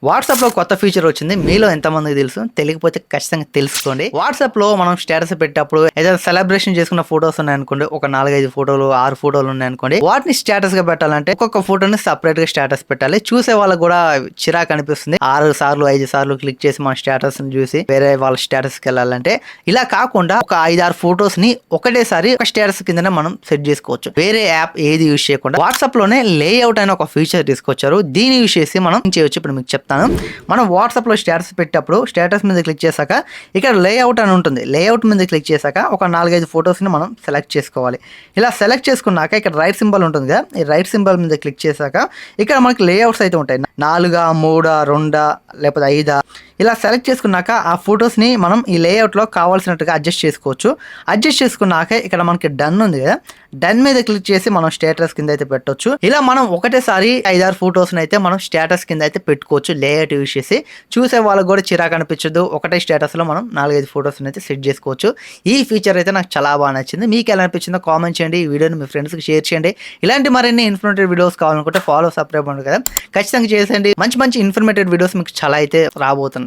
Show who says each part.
Speaker 1: WhatsApp లో కొత్త feature వచ్చింది. మీలో ఎంతమందికి తెలుసు? తెలియకపోతే ఖచ్చితంగా తెలుసుకోండి. వాట్సాప్ లో మనం స్టేటస్ పెట్టేటప్పుడు ఏదైనా సెలబ్రేషన్ చేసుకున్న ఫోటోస్ ఉన్నాయనుకోండి, ఒక 4-5 ఫోటోలు 6 ఫోటోలు ఉన్నాయనుకోండి, వాటిని స్టేటస్ గా పెట్టాలంటే ఒక్కొక్క ఫోటోని సపరేట్ గా స్టేటస్ పెట్టాలి. చూసే వాళ్ళకి కూడా చిరాకు అనిపిస్తుంది. 6 సార్లు 5 సార్లు క్లిక్ చేసి మన స్టేటస్ ని చూసి వేరే వాళ్ళ స్టేటస్ కి వెళ్ళాలంటే ఇలా కాకుండా ఒక 5-6 ఫోటోస్ ని ఒకటేసారి ఒక స్టేటస్ కిందనే మనం సెట్ చేసుకోవచ్చు. వేరే యాప్ ఏది యూజ్ చేయకుండా వాట్సాప్ లోనే లేఅవుట్ అనే ఒక ఫీచర్ తీసుకొచ్చారు. దీన్ని యూజ్ చేసి మనం చేయొచ్చు. ఇప్పుడు మీకు చెప్తాను. మనం వాట్సాప్ లో స్టేటస్ పెట్టేటప్పుడు స్టేటస్ మీద క్లిక్ చేశాక ఇక్కడ లేఅవుట్ అని ఉంటుంది. లేఅవుట్ మీద క్లిక్ చేశాక ఒక 4-5 ఫొటోస్ ని మనం సెలెక్ట్ చేసుకోవాలి. ఇలా సెలెక్ట్ చేసుకున్నాక ఇక్కడ రైట్ సింబల్ ఉంటుంది కదా, ఈ రైట్ సింబల్ మీద క్లిక్ చేశాక ఇక్కడ మనకి లేఅవుట్స్ అయితే ఉంటాయి. 4, 3, 2 లేకపోతే 5 ఇలా సెలెక్ట్ చేసుకున్నాక ఆ ఫొటోస్ ని మనం ఈ లేఅవుట్ లో కావాల్సినట్టుగా అడ్జస్ట్ చేసుకోవచ్చు. అడ్జస్ట్ చేసుకున్నాక ఇక్కడ మనకి డన్ ఉంది కదా, డన్ మీద క్లిక్ చేసి మనం స్టేటస్ కింద అయితే పెట్టొచ్చు. ఇలా మనం ఒకటేసారి 5-6 ఫొటోస్ అయితే మనం స్టేటస్ కింద అయితే పెట్టుకోవచ్చు. లేఅవుట్ యూజ్ చేసి చూసే వాళ్ళకి కూడా చిరాకు అనిపించదు. ఒకటే స్టేటస్ లో మనం 4-5 ఫొటోస్ అయితే సెట్ చేసుకోవచ్చు. ఈ ఫీచర్ అయితే నాకు చాలా బాగా నచ్చింది. మీకు ఎలా అనిపించిందో కామెంట్ చేయండి. ఈ వీడియోని మీ ఫ్రెండ్స్ కి షేర్ చేయండి. ఇలాంటి మరిన్ని ఇన్ఫర్మేటివ్ వీడియోస్ కావాలనుకుంటే ఫాలో సబ్స్క్రైబ్ కదా ఖచ్చితంగా చేసేయండి. మంచి మంచి ఇన్ఫర్మేటివ్ వీడియోస్ మీకు చాలా అయితే రాబోతున్నాయి.